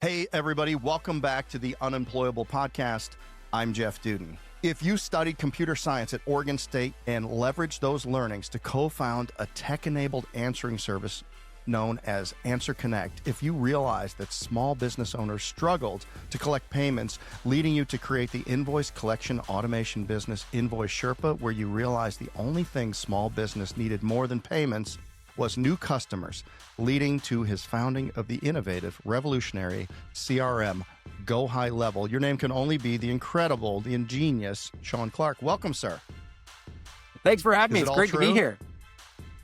Hey, everybody. Welcome back to the Unemployable podcast. I'm Jeff Dudan. If you studied computer science at Oregon State and leveraged those learnings to co-found a tech-enabled answering service known as Answer Connect, if you realized that small business owners struggled to collect payments, leading you to create the invoice collection automation business Invoice Sherpa, where you realized the only thing small business needed more than payments was new customers, leading to his founding of the innovative, revolutionary CRM, GoHighLevel. Your name can only be the incredible, the ingenious Shaun Clark. Welcome, sir. Thanks for having me. It's great to be here.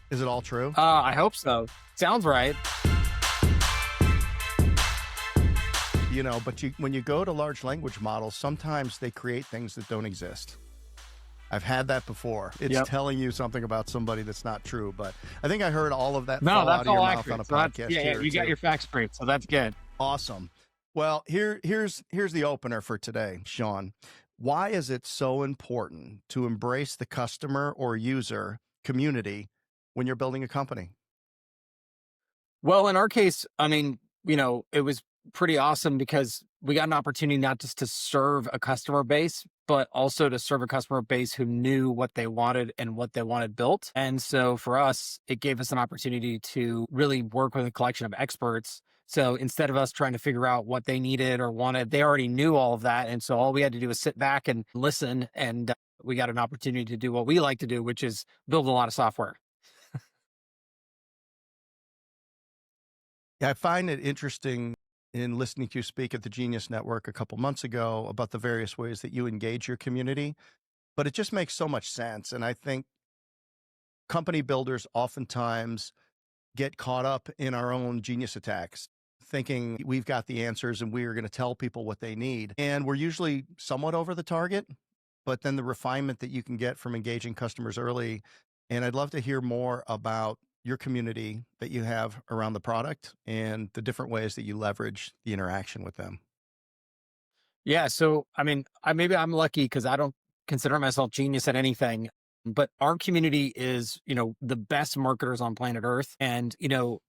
Is it all true? I hope so. Sounds right. You know, but when you go to large language models, sometimes they create things that don't exist. I've had that before. It's telling you something about somebody that's not true, but I think I heard all of that fall out of your mouth on a podcast. Yeah, you got your facts straight, so that's good. Awesome. Well, here's the opener for today, Shaun. Why is it so important to embrace the customer or user community when you're building a company? Well, in our case, I mean, it was pretty awesome because we got an opportunity not just to serve a customer base, but also to serve a customer base who knew what they wanted and what they wanted built. And so for us, it gave us an opportunity to really work with a collection of experts. So instead of us trying to figure out what they needed or wanted, they already knew all of that. And so all we had to do was sit back and listen. And we got an opportunity to do what we like to do, which is build a lot of software. I find it interesting in listening to you speak at the Genius Network a couple months ago about the various ways that you engage your community, but it just makes so much sense. And I think company builders oftentimes get caught up in our own genius attacks, thinking we've got the answers and we are going to tell people what they need. And we're usually somewhat over the target, but then the refinement that you can get from engaging customers early. And I'd love to hear more about your community that you have around the product and the different ways that you leverage the interaction with them. Yeah. So, I mean, maybe I'm lucky because I don't consider myself genius at anything, but our community is, the best marketers on planet Earth. And,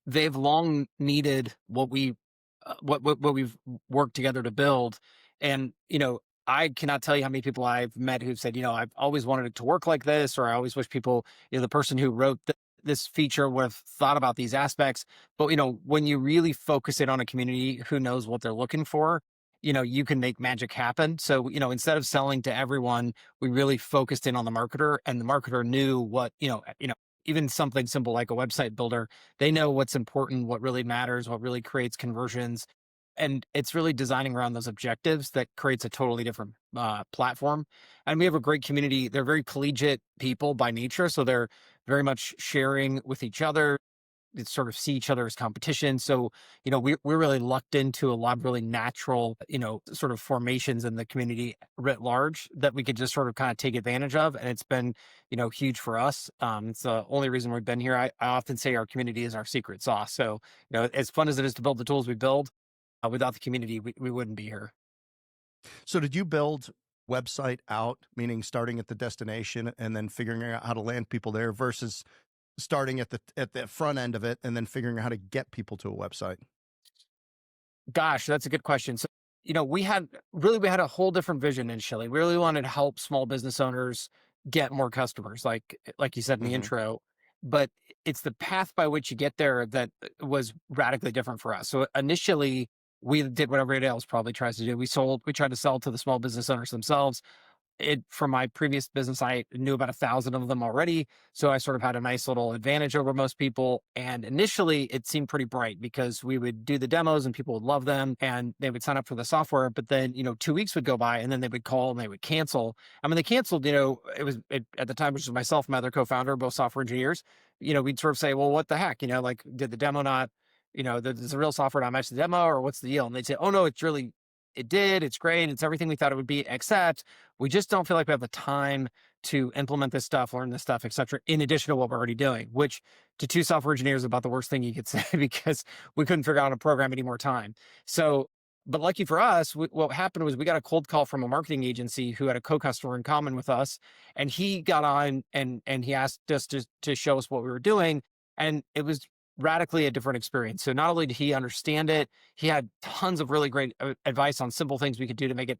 they've long needed what we've worked together to build. And, I cannot tell you how many people I've met who've said, I've always wanted it to work like this, or I always wish people, the person who wrote this feature would have thought about these aspects. But, when you really focus it on a community who knows what they're looking for, you can make magic happen. So, instead of selling to everyone, we really focused in on the marketer, and the marketer knew what, even something simple like a website builder, they know what's important, what really matters, what really creates conversions. And it's really designing around those objectives that creates a totally different platform. And we have a great community. They're very collegiate people by nature. So they're very much sharing with each other. They sort of see each other as competition. So, we're really lucked into a lot of really natural, sort of formations in the community writ large that we could just sort of kind of take advantage of. And it's been, huge for us. It's the only reason we've been here. I often say our community is our secret sauce. So, as fun as it is to build the tools we build, without the community, we wouldn't be here. So did you build website out, meaning starting at the destination and then figuring out how to land people there versus starting at the front end of it and then figuring out how to get people to a website? Gosh, that's a good question. So, we had a whole different vision initially. We really wanted to help small business owners get more customers, like you said in the intro. But it's the path by which you get there that was radically different for us. So initially, we did what everybody else probably tries to do. We tried to sell to the small business owners themselves. From my previous business, I knew about 1,000 of them already. So I sort of had a nice little advantage over most people. And initially it seemed pretty bright because we would do the demos and people would love them and they would sign up for the software. But then, 2 weeks would go by and then they would call and they would cancel. And when they canceled, at the time, which was myself, my other co-founder, both software engineers, we'd sort of say, well, what the heck, did the demo not, does the real software not match the demo or what's the deal? And they'd say, oh no, it's great. It's everything we thought it would be, except we just don't feel like we have the time to implement this stuff, learn this stuff, et cetera, in addition to what we're already doing, which to two software engineers is about the worst thing you could say because we couldn't figure out how to program any more time. So, but lucky for us, what happened was we got a cold call from a marketing agency who had a co-customer in common with us. And he got on and he asked us to show us what we were doing. And it was radically a different experience. So not only did he understand it, he had tons of really great advice on simple things we could do to make it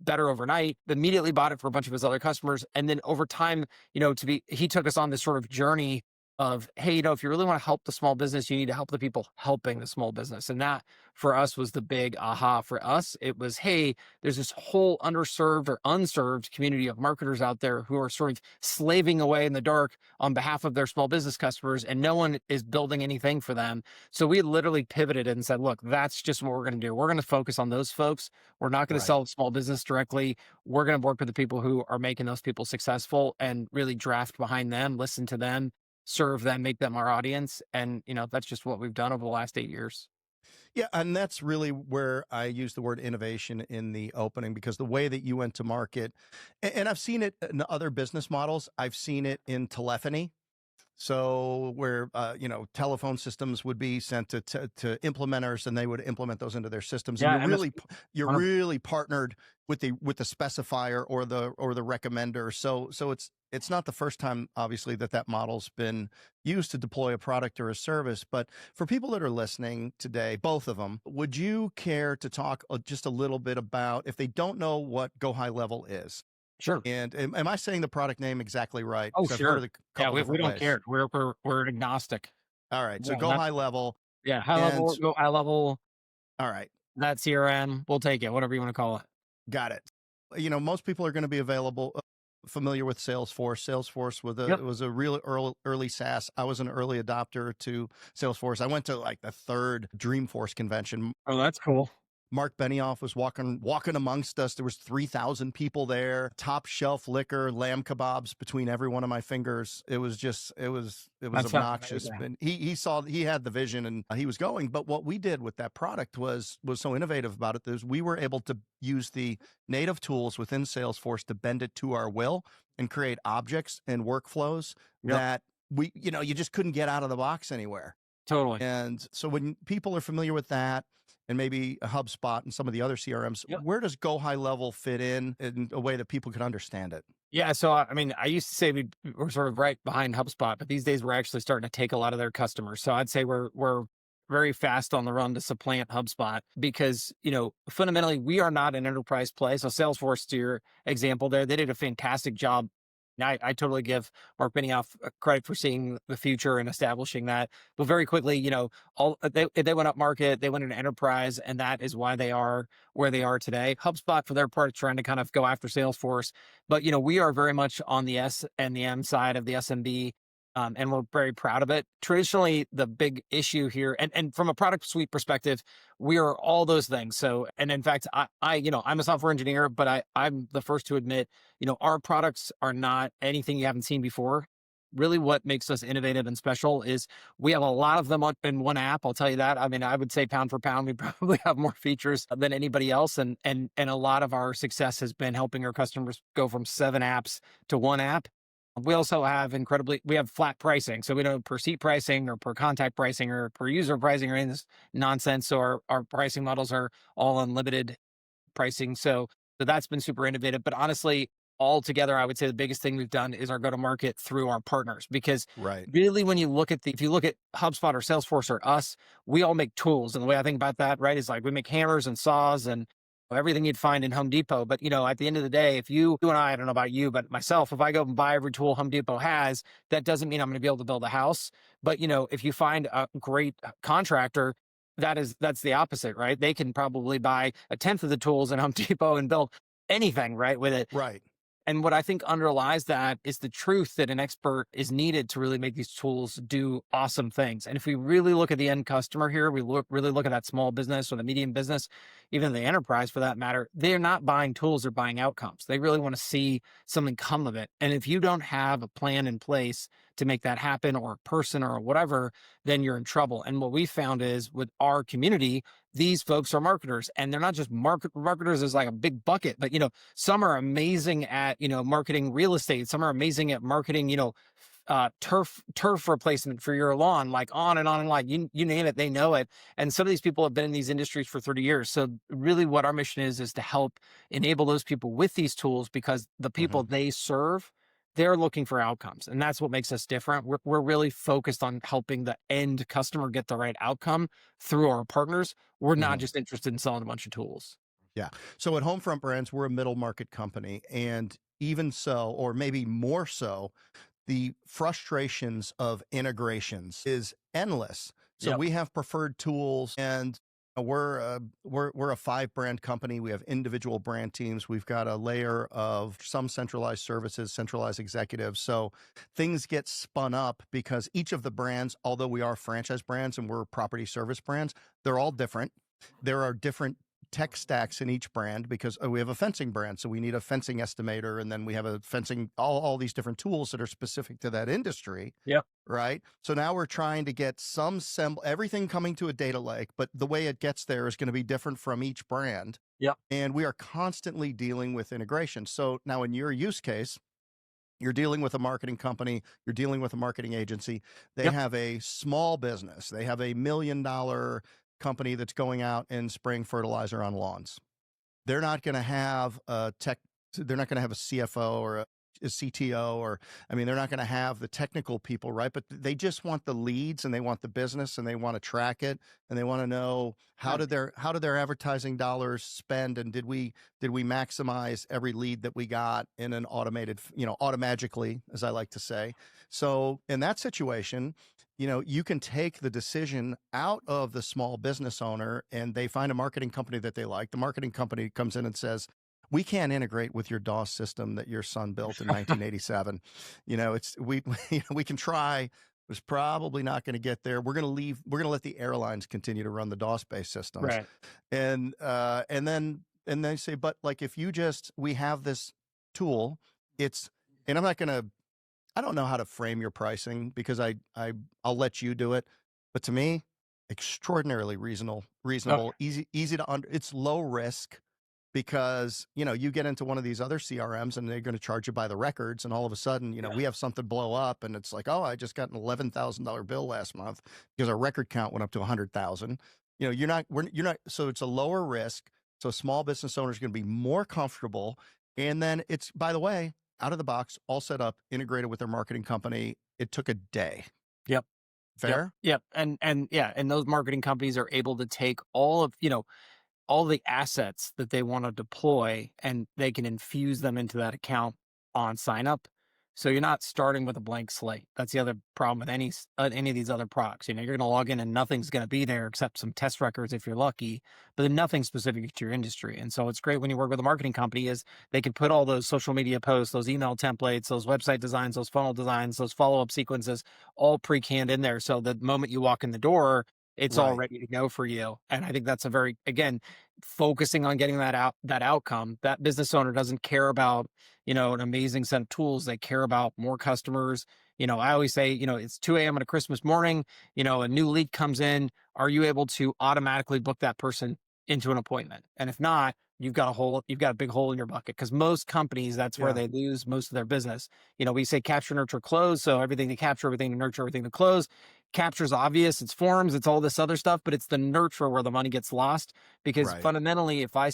better overnight, immediately bought it for a bunch of his other customers. And then over time, he took us on this sort of journey of, hey, if you really want to help the small business, you need to help the people helping the small business. And that for us was the big aha for us. It was, hey, there's this whole underserved or unserved community of marketers out there who are sort of slaving away in the dark on behalf of their small business customers, and no one is building anything for them. So we literally pivoted and said, look, that's just what we're going to do. We're going to focus on those folks. We're not going to Right. sell small business directly. We're going to work with the people who are making those people successful and really draft behind them, listen to them, serve them, make them our audience. And, that's just what we've done over the last 8 years. Yeah, and that's really where I use the word innovation in the opening, because the way that you went to market, and I've seen it in other business models. I've seen it in telephony. So where telephone systems would be sent to implementers, and they would implement those into their systems. And Yeah. you're really partnered with the specifier or the recommender. So it's not the first time, obviously, that model's been used to deploy a product or a service. But for people that are listening today, both of them, would you care to talk just a little bit about, if they don't know what GoHighLevel is? Sure. And am I saying the product name exactly right? Oh, Because I've heard sure. it a Yeah, couple we different don't ways. care. We're agnostic. All right. So Yeah, go high level. high And level, go high level, all right. that CRM, we'll take it, whatever you want to call it. Got it. Most people are going to be familiar with Salesforce. Salesforce Yep. was a real early SaaS. I was an early adopter to Salesforce. I went to like the third Dreamforce convention. Oh, that's cool. Mark Benioff was walking amongst us. There was 3,000 people there. Top shelf liquor, lamb kebabs between every one of my fingers. It was That sounds obnoxious. amazing. And he had the vision, and he was going. But what we did with that product was so innovative about it, is we were able to use the native tools within Salesforce to bend it to our will and create objects and workflows Yep. that you just couldn't get out of the box anywhere. Totally. And so when people are familiar with that, and maybe a HubSpot and some of the other CRMs, Yep. where does GoHighLevel fit in a way that people can understand it? Yeah. So, I mean, I used to say we're sort of right behind HubSpot, but these days we're actually starting to take a lot of their customers. So I'd say we're very fast on the run to supplant HubSpot because, fundamentally we are not an enterprise play. So Salesforce, to your example there, they did a fantastic job. I totally give Mark Benioff credit for seeing the future and establishing that. But very quickly, they went up market, they went into enterprise, and that is why they are where they are today. HubSpot, for their part, trying to kind of go after Salesforce, but we are very much on the S and the M side of the SMB. And we're very proud of it. Traditionally, the big issue here, and from a product suite perspective, we are all those things. So, and in fact, I'm a software engineer, but I'm the first to admit, our products are not anything you haven't seen before. Really, what makes us innovative and special is we have a lot of them in one app. I'll tell you that. I mean, I would say pound for pound, we probably have more features than anybody else, and a lot of our success has been helping our customers go from 7 apps to 1 app. We also have we have flat pricing. So we don't per seat pricing or per contact pricing or per user pricing or any of this nonsense. So our pricing models are all unlimited pricing. So that's been super innovative. But honestly, altogether, I would say the biggest thing we've done is our go to market through our partners. Because Right. really, when you look at if you look at HubSpot or Salesforce or us, we all make tools. And the way I think about that, right, is like we make hammers and saws and everything you'd find in Home Depot. But, at the end of the day, if you and I don't know about you, but myself, if I go and buy every tool Home Depot has, that doesn't mean I'm going to be able to build a house. But, if you find a great contractor, that's the opposite, right? They can probably buy a tenth of the tools in Home Depot and build anything, right, with it. Right. And what I think underlies that is the truth that an expert is needed to really make these tools do awesome things. And if we really look at the end customer here, really look at that small business or the medium business, even the enterprise for that matter, they're not buying tools, they're buying outcomes. They really want to see something come of it. And if you don't have a plan in place to make that happen, or a person or whatever, then you're in trouble. And what we found is with our community, these folks are marketers, and they're not just marketers as like a big bucket, but some are amazing at marketing real estate, some are amazing at marketing turf replacement for your lawn, like on and on and like you name it, they know it. And some of these people have been in these industries for 30 years. So really what our mission is to help enable those people with these tools, because the people they serve they're looking for outcomes. And that's what makes us different. We're really focused on helping the end customer get the right outcome through our partners. We're not Mhm. just interested in selling a bunch of tools. Yeah. So at Homefront Brands, we're a middle market company. And even so, or maybe more so, the frustrations of integrations is endless. So Yep. we have preferred tools, and we're a 5 brand company. We have individual brand teams. We've got a layer of some centralized services, centralized executives. So things get spun up because each of the brands, although we are franchise brands and we're property service brands, they're all different. There are different tech stacks in each brand because we have a fencing brand, so we need a fencing estimator, and then we have a fencing, all these different tools that are specific to that industry. Yep. Right. So now we're trying to get everything coming to a data lake, but the way it gets there is going to be different from each brand. Yep. And we are constantly dealing with integration. So now in your use case, you're dealing with a marketing company, you're dealing with a marketing agency. They Yep. have a small business. They have a $1 million company that's going out and spraying fertilizer on lawns. They're not going to have a tech, they're not going to have a CFO or a CTO, or, I mean, they're not going to have the technical people, right? But they just want the leads and they want the business and they want to track it and they want to know how Right. did their advertising dollars spend, and did we maximize every lead that we got in an automated, automagically, as I like to say. So in that situation, you can take the decision out of the small business owner, and they find a marketing company that they like. The marketing company comes in and says, we can't integrate with your DOS system that your son built in 1987. We can try. It's probably not going to get there. We're going to leave. We're going to let the airlines continue to run the DOS-based systems, Right. and then they say, but like if we have this tool, and I'm not going to. I don't know how to frame your pricing because I'll let you do it, but to me, extraordinarily Okay. reasonable, easy to it's low risk, because you get into one of these other CRMs and they're going to charge you by the records, and all of a sudden Yeah. we have something blow up and it's like, oh, I just got an $11,000 bill last month because our record count went up to 100,000. You're not, so it's a lower risk, so a small business owner is going to be more comfortable, and then it's, by the way, out of the box, all set up, integrated with their marketing company. It took a day. Yep. Yep. Fair. Yep. And yeah, and those marketing companies are able to take all the assets that they want to deploy, and they can infuse them into that account on sign up. So you're not starting with a blank slate. That's the other problem with any of these other products. You're going to log in and nothing's going to be there except some test records if you're lucky, but then nothing specific to your industry. And so it's great when you work with a marketing company is they can put all those social media posts, those email templates, those website designs, those funnel designs, those follow-up sequences, all pre-canned in there. So the moment you walk in the door, it's all Right. ready to go for you. And I think that's a very, again, focusing on getting that outcome. That business owner doesn't care about, an amazing set of tools. They care about more customers. I always say, it's 2 a.m. on a Christmas morning, a new lead comes in. Are you able to automatically book that person into an appointment? And if not, you've got a big hole in your bucket, because most companies, that's where Yeah. they lose most of their business. We say capture, nurture, close. So everything to capture, everything to nurture, everything to close. Capture's obvious, it's forms, it's all this other stuff, but it's the nurture where the money gets lost. Because Right. fundamentally, if I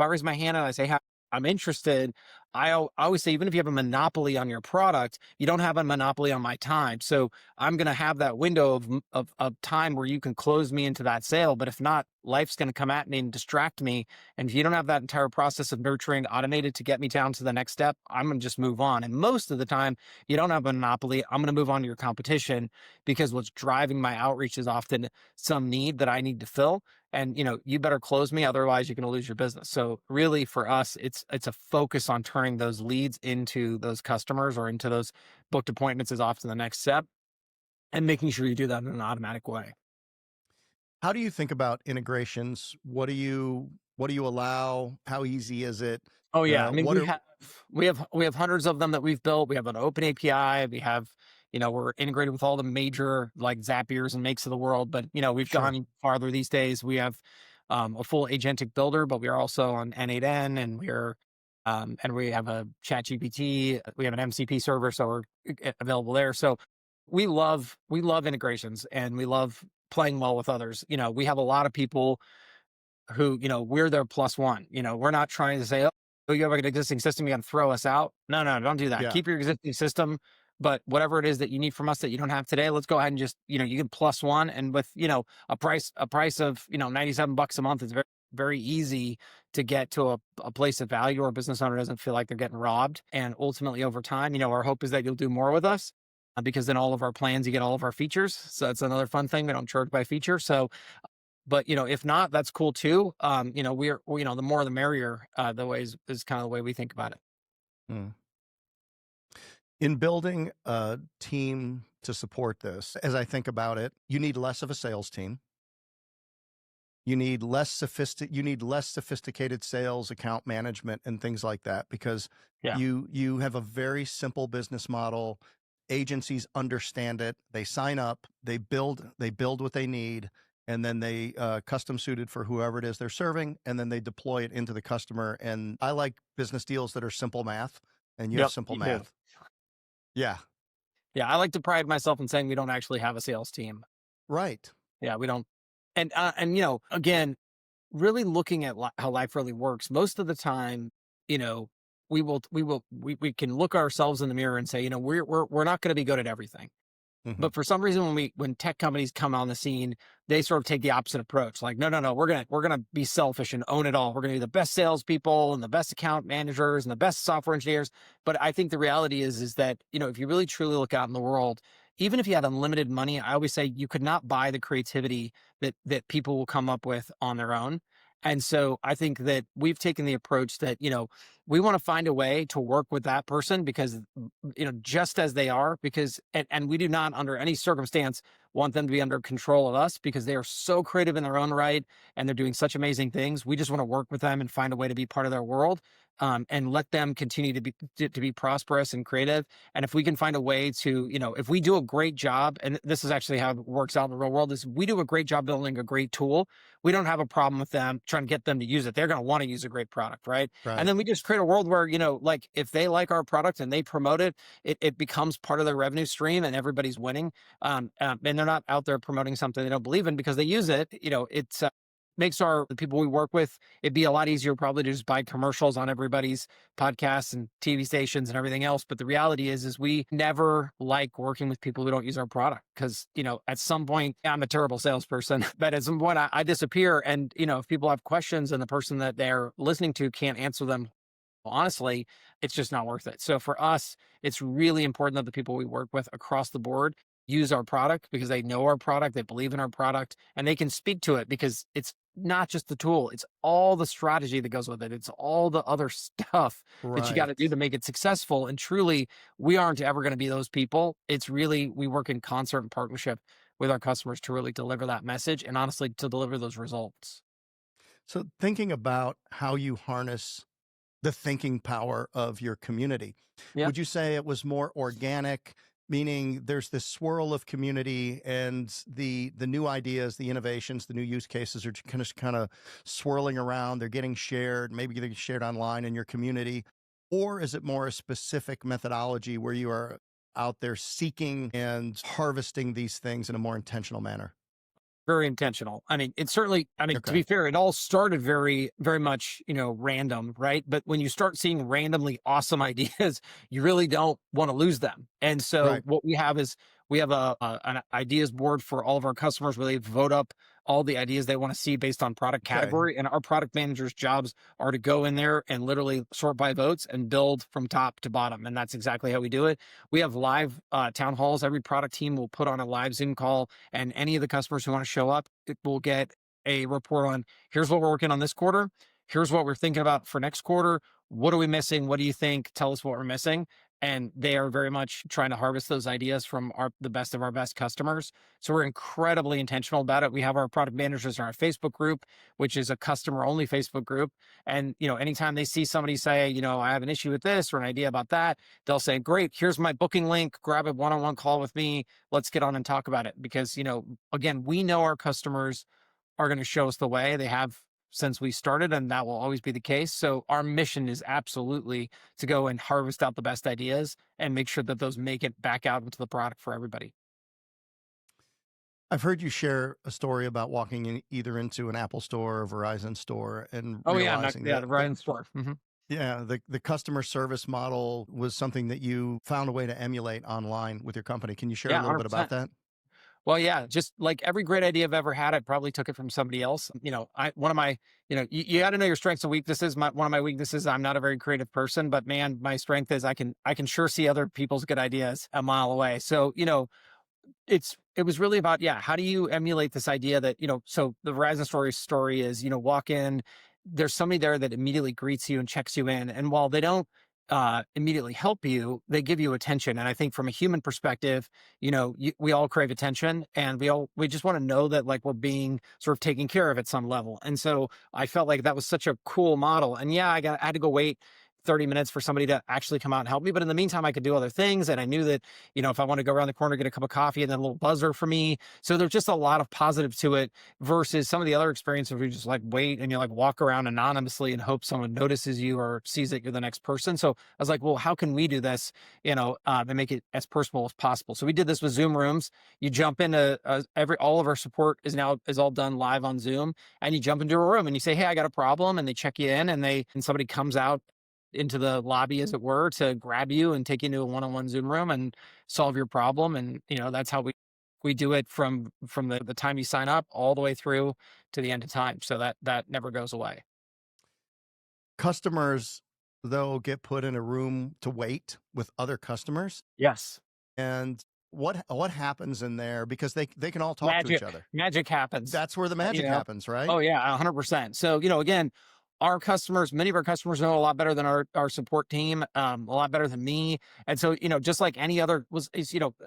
raise my hand and I say, "Hey, I'm interested," I always say, even if you have a monopoly on your product, you don't have a monopoly on my time. So I'm going to have that window of time where you can close me into that sale. But if not, life's going to come at me and distract me. And if you don't have that entire process of nurturing automated to get me down to the next step, I'm going to just move on. And most of the time, you don't have a monopoly. I'm going to move on to your competition, because what's driving my outreach is often some need that I need to fill. And you better close me, otherwise you're going to lose your business. So really, for us, it's a focus on turning those leads into those customers or into those booked appointments is often the next step, and making sure you do that in an automatic way. How do you think about integrations? What do you allow? How easy is it? Oh yeah, I mean, What are we have hundreds of them that we've built. We have an open API. We have, we're integrated with all the major like Zapiers and Makes of the world. But we've Sure. gone farther these days. We have a full agentic builder, but we are also on N8N, and we have a Chat GPT. We have an MCP server, so we're available there. So we love integrations, and we love playing well with others. We have a lot of people who, we're their plus one. We're not trying to say, "Oh, oh, you have an existing system, you got to throw us out. No, no, don't do that. Yeah. Keep your existing system, but whatever it is that you need from us that you don't have today, let's go ahead and just, you can plus one. And with, a price of, $97 a month, it's very, very easy to get to a place of value, or a business owner doesn't feel like they're getting robbed. And ultimately over time, our hope is that you'll do more with us, because then all of our plans, you get all of our features. So it's another fun thing. We don't charge by feature. So, but if not, that's cool too. The more the merrier, the ways is kind of the way we think about it. Mm. In building a team to support this, as I think about it, you need less of a sales team. You need less sophisticated sales, account management, and things like that, because Yeah. you have a very simple business model. Agencies understand it. They sign up, they build what they need, and then they custom suited for whoever it is they're serving, and then they deploy it into the customer. And I like business deals that are simple math, and you have Yep. simple You do. math. Yeah, Yeah. I like to pride myself in saying we don't actually have a sales team. right. Yeah, we don't. And again, really looking at how life really works. Most of the time, you know, we can look ourselves in the mirror and say, we're not going to be good at everything. Hmm. But for some reason, when tech companies come on the scene, they sort of take the opposite approach. Like, no, no, no, we're gonna be selfish and own it all. We're gonna be the best salespeople and the best account managers and the best software engineers. But I think the reality is that if you really truly look out in the world, even if you had unlimited money, I always say you could not buy the creativity that people will come up with on their own. And so I think that we've taken the approach that we want to find a way to work with that person, because just as they are, because and we do not under any circumstance want them to be under control of us, because they are so creative in their own right and they're doing such amazing things. We just want to work with them and find a way to be part of their world, and let them continue to be prosperous and creative. And if we can find a way to, if we do a great job, and this is actually how it works out in the real world, is we do a great job building a great tool, we don't have a problem with them trying to get them to use it. They're going to want to use a great product, right? And Right. then we just create a world where, like if they like our product and they promote it, it becomes part of their revenue stream and everybody's winning. And they're not out there promoting something they don't believe in because they use it. It's makes the people we work with, it'd be a lot easier probably to just buy commercials on everybody's podcasts and TV stations and everything else. But the reality is we never like working with people who don't use our product, because, at some point I'm a terrible salesperson, but at some point I disappear. And, if people have questions and the person that they're listening to can't answer them honestly, it's just not worth it. So for us, it's really important that the people we work with across the board use our product, because they know our product, they believe in our product, and they can speak to it, because it's not just the tool, it's all the strategy that goes with it. It's all the other stuff that you got to do Right. to make it successful. And truly, we aren't ever going to be those people. It's really, we work in concert and partnership with our customers to really deliver that message, and honestly, to deliver those results. So thinking about how you harness the thinking power of your community, Yeah. would you say it was more organic, meaning there's this swirl of community and the new ideas, the innovations, the new use cases are kind of swirling around, they're getting shared, maybe getting shared online in your community? Or is it more a specific methodology where you are out there seeking and harvesting these things in a more intentional manner? Very intentional. I mean, it's certainly, to Okay. be fair, it all started very, very much, random, right? But when you start seeing randomly awesome ideas, you really don't want to lose them. And so Right. what we have is we have an ideas board for all of our customers where they vote up all the ideas they want to see based on product Okay. category. And our product managers' jobs are to go in there and literally sort by votes and build from top to bottom. And that's exactly how we do it. We have live town halls. Every product team will put on a live Zoom call, and any of the customers who want to show up will get a report on, here's what we're working on this quarter. Here's what we're thinking about for next quarter. What are we missing? What do you think? Tell us what we're missing. And they are very much trying to harvest those ideas from the best of our best customers. So we're incredibly intentional about it. We have our product managers in our Facebook group, which is a customer only Facebook group. And, anytime they see somebody say, I have an issue with this or an idea about that, they'll say, great, here's my booking link, grab a one-on-one call with me. Let's get on and talk about it. Because, again, we know our customers are going to show us the way. They have since we started, and that will always be the case. So our mission is absolutely to go and harvest out the best ideas and make sure that those make it back out into the product for everybody. I've heard you share a story about walking in either into an Apple store or Verizon store and Oh yeah, realizing yeah, that, the Ryan store. Mhm. Yeah, the customer service model was something that you found a way to emulate online with your company. Can you share a Yeah, little bit about 100%. that? Well, yeah, just like every great idea I've ever had, I probably took it from somebody else. One of my, you got to know your strengths and weaknesses. One of my weaknesses, I'm not a very creative person, but man, my strength is I can sure see other people's good ideas a mile away. So, it was really about, yeah, how do you emulate this idea that, so the Verizon story is, walk in, there's somebody there that immediately greets you and checks you in. And while they don't immediately help you, they give you attention. And I think from a human perspective, we all crave attention, and we just want to know that like we're being sort of taken care of at some level. And so I felt like that was such a cool model. And yeah, I had to go wait 30 minutes for somebody to actually come out and help me. But in the meantime, I could do other things. And I knew that, if I want to go around the corner, get a cup of coffee, and then a little buzzer for me. So there's just a lot of positive to it versus some of the other experiences where you just like wait and you like walk around anonymously and hope someone notices you or sees that you're the next person. So I was like, well, how can we do this, and make it as personal as possible? So we did this with Zoom rooms. You jump into all of our support is all done live on Zoom, and you jump into a room and you say, hey, I got a problem. And they check you in, and somebody comes out into the lobby, as it were, to grab you and take you into a one-on-one Zoom room and solve your problem. And that's how we do it from the time you sign up all the way through to the end of time. So that never goes away. Customers, though, get put in a room to wait with other customers. Yes. And what happens in there? Because they can all talk to each Magic other. magic happens. That's where the magic happens, right? Oh yeah, 100%. So, again, many of our customers know a lot better than our support team, a lot better than me. And so, just like any other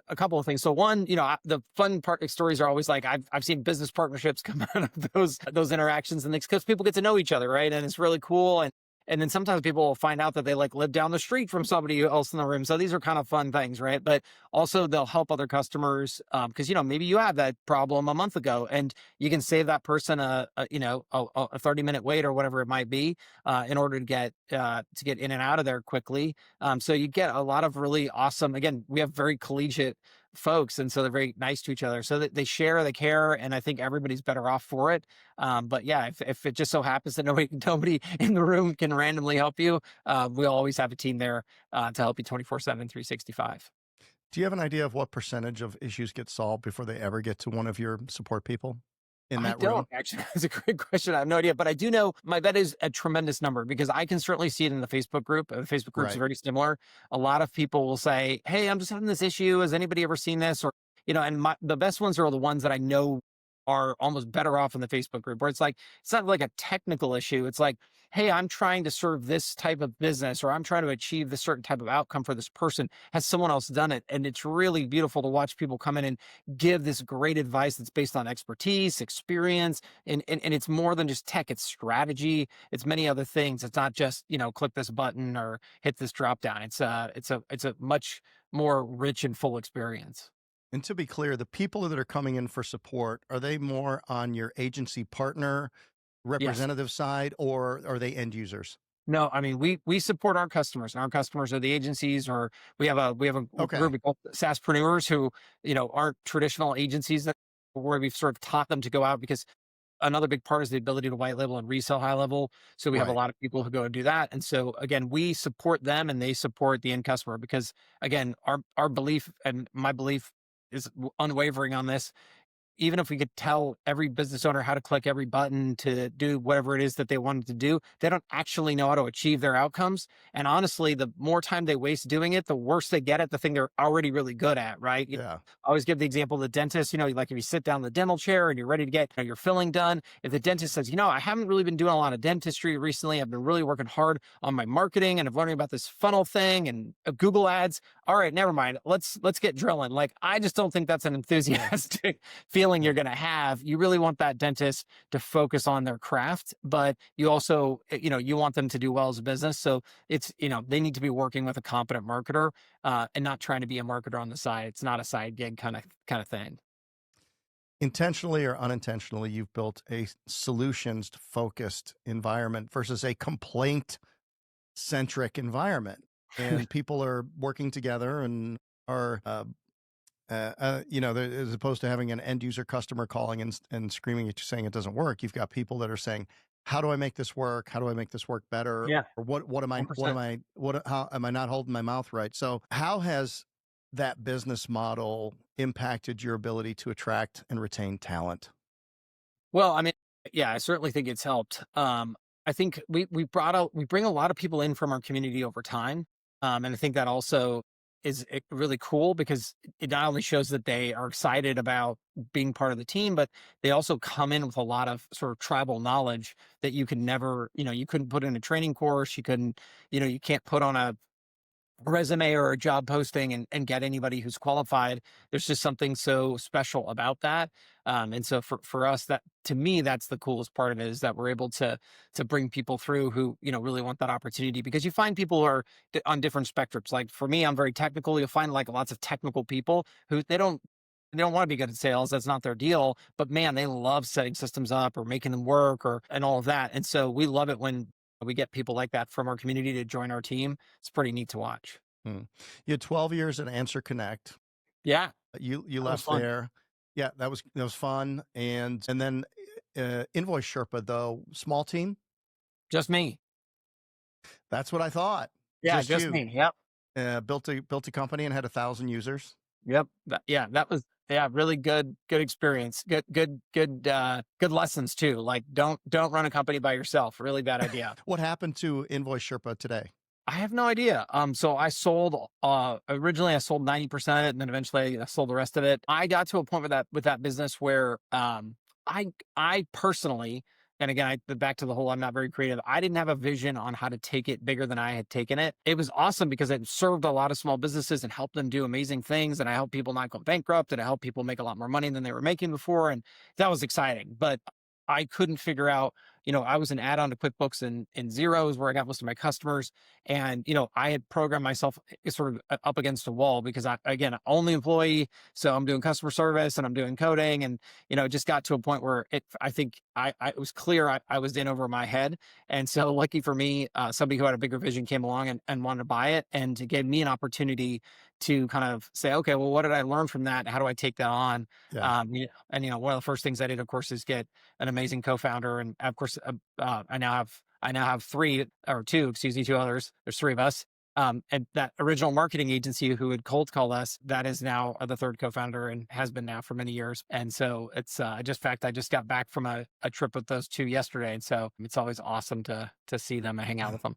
a couple of things. So one, the fun part stories are always like, I've seen business partnerships come out of those interactions and things because people get to know each other. Right. And it's really cool. And then sometimes people will find out that they like live down the street from somebody else in the room. So these are kind of fun things, right? But also they'll help other customers because maybe you had that problem a month ago, and you can save that person a 30-minute wait or whatever it might be in order to get in and out of there quickly. So you get a lot of really awesome. Again, we have very collegiate folks, and so they're very nice to each other. So that they share, they care, and I think everybody's better off for it. But yeah, if it just so happens that nobody in the room can randomly help you, we'll always have a team there to help you 24/7, 365. Do you have an idea of what percentage of issues get solved before they ever get to one of your support people in I that room? don't actually. That's a great question. I have no idea, but I do know my bet is a tremendous number because I can certainly see it in the Facebook group. The Facebook group is Right. very similar. A lot of people will say, "Hey, I'm just having this issue. Has anybody ever seen this?" Or and the best ones are the ones that I know are almost better off in the Facebook group, where it's not like a technical issue. It's like, hey, I'm trying to serve this type of business, or I'm trying to achieve this certain type of outcome for this person. Has someone else done it? And it's really beautiful to watch people come in and give this great advice that's based on expertise, experience, and it's more than just tech. It's strategy. It's many other things. It's not just click this button or hit this drop down. It's a much more rich and full experience. And to be clear, the people that are coming in for support, are they more on your agency partner Yes. representative side, or are they end users? No, I mean, we support our customers, and our customers are the agencies, or we have a Okay. group we call SaaSpreneurs who, aren't traditional agencies that where we've sort of taught them to go out because another big part is the ability to white label and resell HighLevel. So we have a Right. lot of people who go and do that. And so again, we support them and they support the end customer because again, our belief and my belief is unwavering on this. Even if we could tell every business owner how to click every button to do whatever it is that they wanted to do, they don't actually know how to achieve their outcomes. And honestly, the more time they waste doing it, the worse they get at the thing they're already really good at, right? Yeah. I always give the example of the dentist, like if you sit down in the dental chair and you're ready to get your filling done, if the dentist says, I haven't really been doing a lot of dentistry recently, I've been really working hard on my marketing and I'm learning about this funnel thing and Google ads. All right, never mind. Let's get drilling. Like, I just don't think that's an enthusiastic feeling you're going to have. You really want that dentist to focus on their craft, but you also, you want them to do well as a business. So it's, they need to be working with a competent marketer and not trying to be a marketer on the side. It's not a side gig kind of thing. Intentionally or unintentionally, you've built a solutions focused environment versus a complaint centric environment. And people are working together and are, as opposed to having an end user customer calling and screaming at you saying it doesn't work, you've got people that are saying, how do I make this work? How do I make this work better? Yeah, Or %. how am I not holding my mouth right? So how has that business model impacted your ability to attract and retain talent? Well, I mean, yeah, I certainly think it's helped. I think we bring a lot of people in from our community over time, and I think that also is really cool because it not only shows that they are excited about being part of the team, but they also come in with a lot of sort of tribal knowledge that you could never, you couldn't put in a training course, you couldn't, you can't put on a resume or a job posting and get anybody who's qualified. There's just something so special about that. And so for us, that to me, that's the coolest part of it is that we're able to bring people through who, really want that opportunity because you find people who are on different spectrums. Like for me, I'm very technical. You'll find like lots of technical people who they don't want to be good at sales. That's not their deal. But man, they love setting systems up or making them work or and all of that. And so we love it when we get people like that from our community to join our team. It's pretty neat to watch. Hmm. You had 12 years at Answer Connect. Yeah, You that was left fun. there. Yeah, that was fun. And then Invoice Sherpa, though, small team. Just me. That's what I thought. Yeah, Just just you. me. Yep. Built a company and had 1,000 users. Yep. Yeah, that was really good experience. Good lessons too. Like don't run a company by yourself. Really bad idea. What happened to Invoice Sherpa today? I have no idea. So I sold originally I sold 90% of it and then eventually I sold the rest of it. I got to a point with that business where I personally and again back to the whole I'm not very creative. I didn't have a vision on how to take it bigger than I had taken it. It was awesome because it served a lot of small businesses and helped them do amazing things and I helped people not go bankrupt and I helped people make a lot more money than they were making before and that was exciting. But I couldn't figure out, I was an add-on to QuickBooks and Xero is where I got most of my customers. And, I had programmed myself sort of up against a wall because again, only employee. So I'm doing customer service and I'm doing coding. And, it just got to a point where I think it was clear I was in over my head. And so lucky for me, somebody who had a bigger vision came along and wanted to buy it and it gave me an opportunity to kind of say, okay, well, what did I learn from that? How do I take that on? Yeah. And, one of the first things I did, of course, is get an amazing co-founder. And of course, I now have two others. There's three of us. And that original marketing agency who had cold called us, that is now the third co-founder and has been now for many years. And so it's I just got back from a trip with those two yesterday. And so it's always awesome to see them and hang out with them.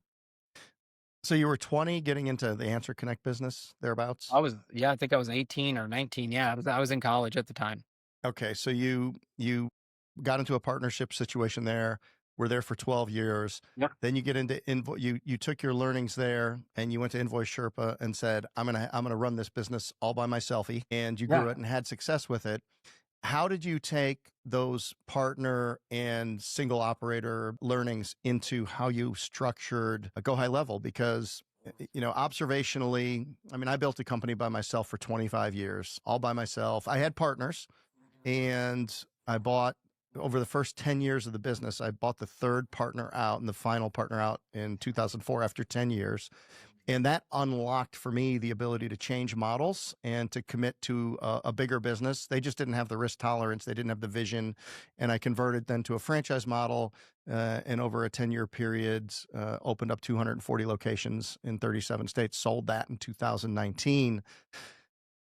So you were 20 getting into the Answer Connect business thereabouts? I think I was 18 or 19. Yeah, I was in college at the time. Okay, so you got into a partnership situation there. Were there for 12 years. Yep. Then you get into you took your learnings there and you went to Invoice Sherpa and said, I'm gonna run this business all by myself. And you Yeah. grew it and had success with it. How did you take those partner and single operator learnings into how you structured a GoHighLevel? Because observationally, I mean, I built a company by myself for 25 years, all by myself. I had partners, and I bought over the first 10 years of the business, I bought the third partner out and the final partner out in 2004 after 10 years. And that unlocked for me the ability to change models and to commit to a bigger business. They just didn't have the risk tolerance. They didn't have the vision. And I converted then to a franchise model and over a 10-year period, opened up 240 locations in 37 states, sold that in 2019.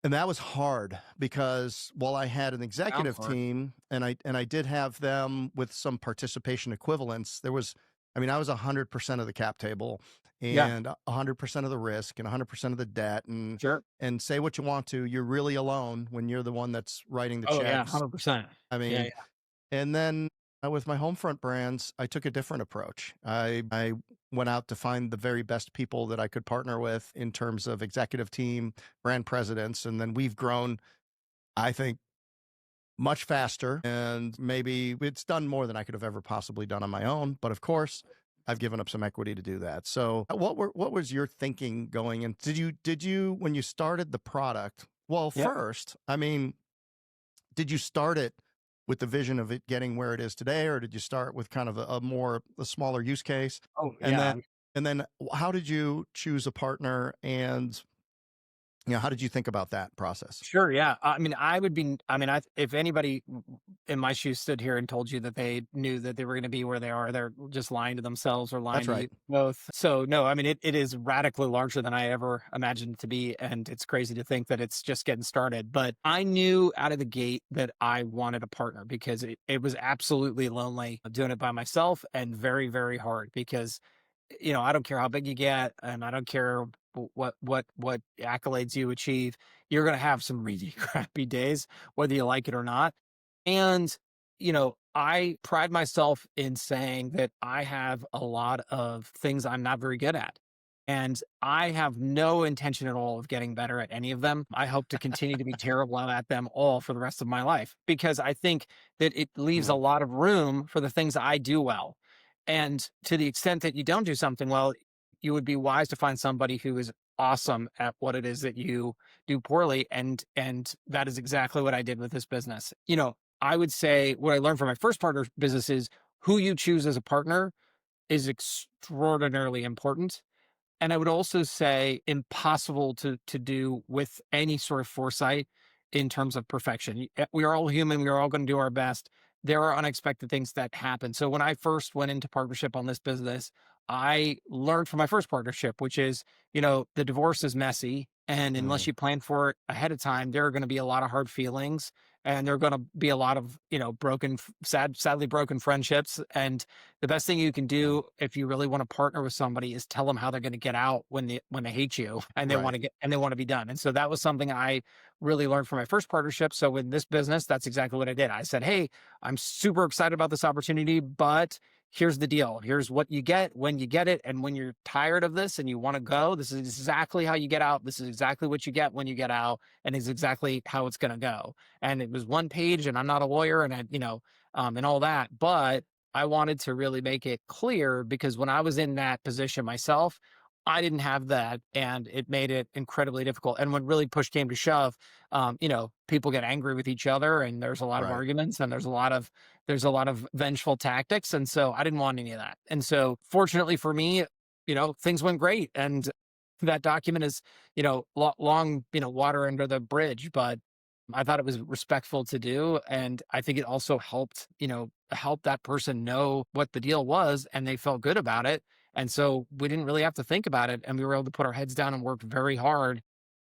And that was hard because while I had an Sounds executive hard. team and I did have them with some participation equivalents, I was 100% of the cap table Yeah. and 100% of the risk and 100% of the debt Sure. and say what you want to, you're really alone when you're the one that's writing the Oh yeah, checks. 100%. I Yeah. mean, Yeah. and then with my home front brands, I took a different approach. I went out to find the very best people that I could partner with in terms of executive team, brand presidents. And then we've grown, I think, much faster. And maybe it's done more than I could have ever possibly done on my own. But of course, I've given up some equity to do that. So what was your thinking going in? Did you when you started the product? Well, Yep. first, I mean, did you start it with the vision of it getting where it is today, or did you start with kind of a smaller use case? Oh And then yeah. and then how did you choose a partner and How did you think about that process? Sure. Yeah. I mean, I would be, I mean, if anybody in my shoes stood here and told you that they knew that they were going to be where they are, they're just lying to themselves or lying That's to right. you both. So, no, I mean, it is radically larger than I ever imagined it to be. And it's crazy to think that it's just getting started. But I knew out of the gate that I wanted a partner because it was absolutely lonely doing it by myself and very, very hard because I don't care how big you get, and I don't care what accolades you achieve. You're going to have some really crappy days, whether you like it or not. And I pride myself in saying that I have a lot of things I'm not very good at. And I have no intention at all of getting better at any of them. I hope to continue to be terrible at them all for the rest of my life because I think that it leaves a Mhm. lot of room for the things I do well. And to the extent that you don't do something well, you would be wise to find somebody who is awesome at what it is that you do poorly. And that is exactly what I did with this business. I would say what I learned from my first partner business is who you choose as a partner is extraordinarily important. And I would also say impossible to do with any sort of foresight in terms of perfection. We are all human. We are all going to do our best. There are unexpected things that happen. So when I first went into partnership on this business, I learned from my first partnership, which is, the divorce is messy. And unless Mhm. you plan for it ahead of time, there are going to be a lot of hard feelings and there are going to be a lot of, sadly broken friendships. And the best thing you can Yeah. do if you really want to partner with somebody is tell them how they're going to get out when they hate you and they want Right. to be done. And so that was something I really learned from my first partnership. So in this business, that's exactly what I did. I said, "Hey, I'm super excited about this opportunity, but here's the deal. Here's what you get when you get it. And when you're tired of this and you want to go, this is exactly how you get out. This is exactly what you get when you get out, and is exactly how it's going to go." And it was one page, and I'm not a lawyer, and and all that, but I wanted to really make it clear because when I was in that position myself, I didn't have that, and it made it incredibly difficult. And when really push came to shove, people get angry with each other, and there's a lot of Right. arguments, and there's a lot of vengeful tactics, and so I didn't want any of that. And so, fortunately for me, things went great, and that document is, long, water under the bridge, but I thought it was respectful to do. And I think it also help that person know what the deal was and they felt good about it. And so we didn't really have to think about it. And we were able to put our heads down and work very hard.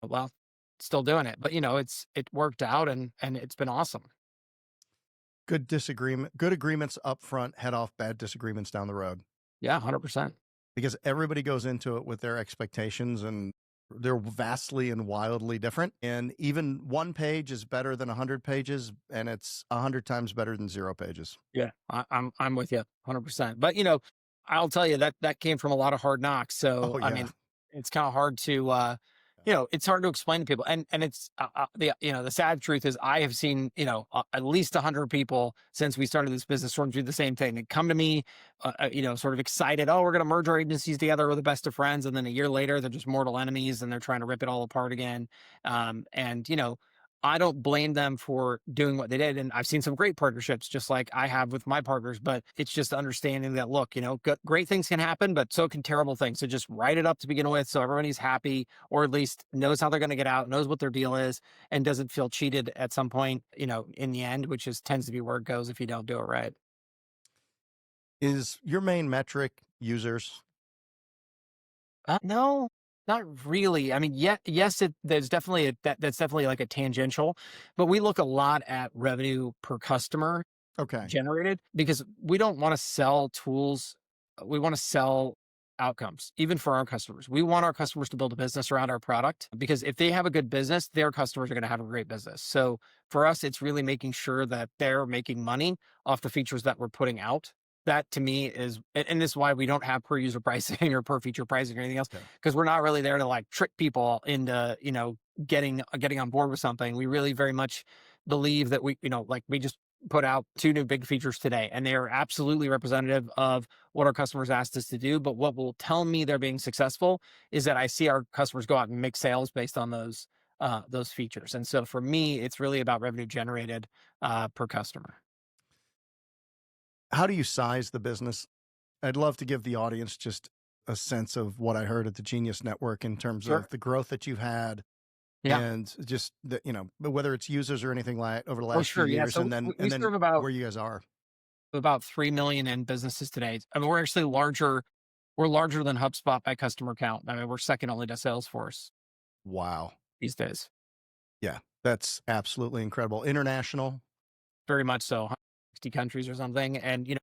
Well, still doing it, but it worked out and it's been awesome. Good agreements up front, head off bad disagreements down the road. Yeah, 100%. Because everybody goes into it with their expectations and they're vastly and wildly different. And even one page is better than 100 pages, and it's 100 times better than 0 pages. Yeah, I'm with you 100%. But I'll tell you that came from a lot of hard knocks. So Oh, I yeah. mean, it's kind of hard to it's hard to explain to people. And it's the sad truth is I have seen at least 100 people since we started this business sort of do the same thing. They come to me, sort of excited. Oh, we're going to merge our agencies together. We're the best of friends, and then a year later, they're just mortal enemies, and they're trying to rip it all apart again. And I don't blame them for doing what they did. And I've seen some great partnerships, just like I have with my partners, but it's just understanding that, look, great things can happen, but so can terrible things. So just write it up to begin with so everybody's happy, or at least knows how they're going to get out, knows what their deal is, and doesn't feel cheated at some point, in the end, which is tends to be where it goes if you don't do it right. Is your main metric users? No, not really. I mean, yes, there's definitely that's definitely like a tangential, but we look a lot at revenue per customer Okay. generated because we don't want to sell tools. We want to sell outcomes, even for our customers. We want our customers to build a business around our product because if they have a good business, their customers are going to have a great business. So for us, it's really making sure that they're making money off the features that we're putting out. That to me is, and this is why we don't have per user pricing or per feature pricing or anything else, Okay. because we're not really there to like trick people into, getting on board with something. We really very much believe that like we just put out two new big features today, and they are absolutely representative of what our customers asked us to do. But what will tell me they're being successful is that I see our customers go out and make sales based on those features. And so for me, it's really about revenue generated per customer. How do you size the business? I'd love to give the audience just a sense of what I heard at the Genius Network in terms Sure. of the growth that you've had. Yeah. and just the, whether it's users or anything like over the Oh, last few sure. Yeah. years, So and then we serve where you guys are. about 3 million in businesses today. I mean, we're actually larger. We're larger than HubSpot by customer count. I mean, we're second only to Salesforce Wow. these days. Yeah, that's absolutely incredible. International. Very much so, 60 countries or something. And,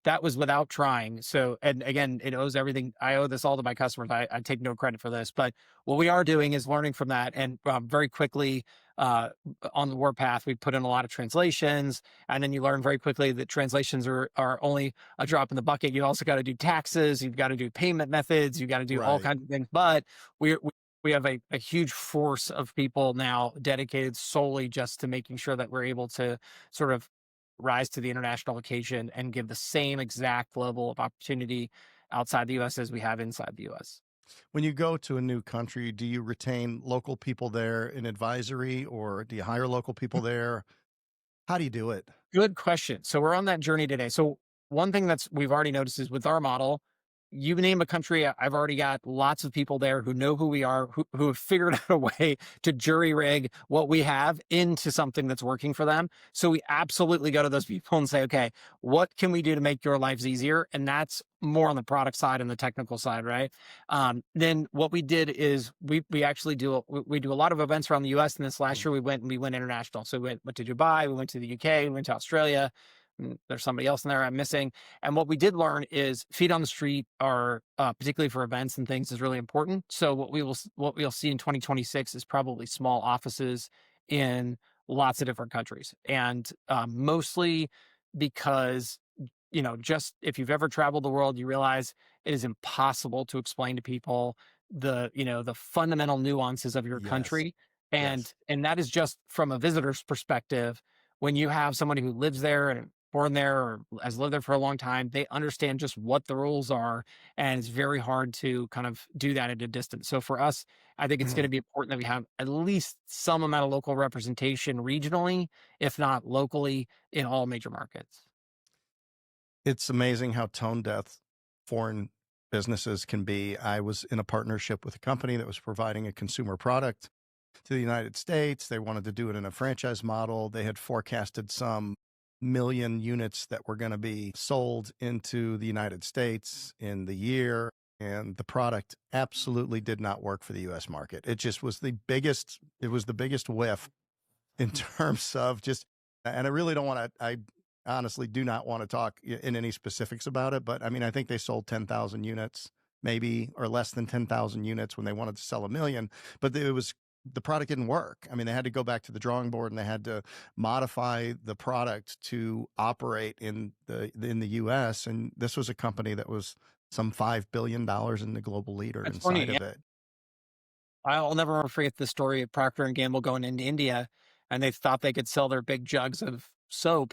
that was without trying. So, and again, it owes everything. I owe this all to my customers. I take no credit for this, but what we are doing is learning from that. And very quickly, uh, on the warpath, we put in a lot of translations, and then you learn very quickly that translations are only a drop in the bucket. You also got to do taxes. You've got to do payment methods. You've got to do all Right. kinds of things. But we have a huge force of people now dedicated solely just to making sure that we're able to sort of rise to the international occasion and give the same exact level of opportunity outside the US as we have inside the US. When you go to a new country, do you retain local people there in advisory, or do you hire local people there? How do you do it? Good question. So we're on that journey today. So one thing that's we've already noticed is with our model, you name a country, I've already got lots of people there who know who we are, who have figured out a way to jury rig what we have into something that's working for them. So we absolutely go to those people and say, okay, what can we do to make your lives easier? And that's more on the product side and the technical side, right? Then what we did is we actually we do a lot of events around the US. And this last year we went international. So we went to Dubai, we went to the UK, we went to Australia. There's somebody else in there I'm missing. And what we did learn is feet on the street are particularly for events and things is really important. So what we'll see in 2026 is probably small offices in lots of different countries, and mostly because just if you've ever traveled the world, you realize it is impossible to explain to people the fundamental nuances of your Yes. country. Yes. And that is just from a visitor's perspective. When you have somebody who lives there and born there or has lived there for a long time, they understand just what the rules are. And it's very hard to kind of do that at a distance. So for us, I think it's going to be important that we have at least some amount of local representation regionally, if not locally, in all major markets. It's amazing how tone deaf foreign businesses can be. I was in a partnership with a company that was providing a consumer product to the United States. They wanted to do it in a franchise model. They had forecasted some million units that were going to be sold into the United States in the year. And the product absolutely did not work for the US market. It just was it was the biggest whiff in terms of just, and I really don't want to, I honestly do not want to talk in any specifics about it, but I mean, I think they sold 10,000 units, maybe, or less than 10,000 units when they wanted to sell a million, but the product didn't work. I mean, they had to go back to the drawing board and they had to modify the product to operate in the US. And this was a company that was some $5 billion in the global leader That's funny. inside Yeah. of it. I'll never forget the story of Procter and Gamble going into India, and they thought they could sell their big jugs of soap,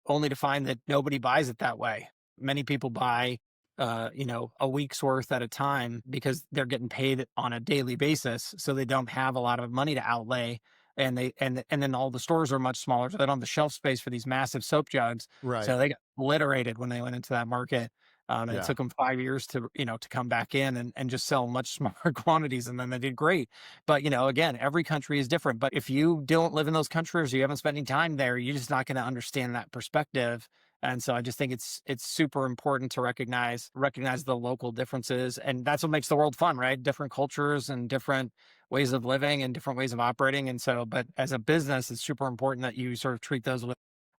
only to find that nobody buys it that way. Many people buy, a week's worth at a time because they're getting paid on a daily basis, so they don't have a lot of money to outlay. And then all the stores are much smaller, so they don't have the shelf space for these massive soap jugs. Right. So they got obliterated when they went into that market. And it Yeah. took them 5 years to come back in and just sell much smaller quantities. And then they did great. But, again, every country is different. But if you don't live in those countries, or you haven't spent any time there, you're just not going to understand that perspective. And so I just think it's super important to recognize the local differences. And that's what makes the world fun, right? Different cultures and different ways of living and different ways of operating. And so, but as a business, it's super important that you sort of treat those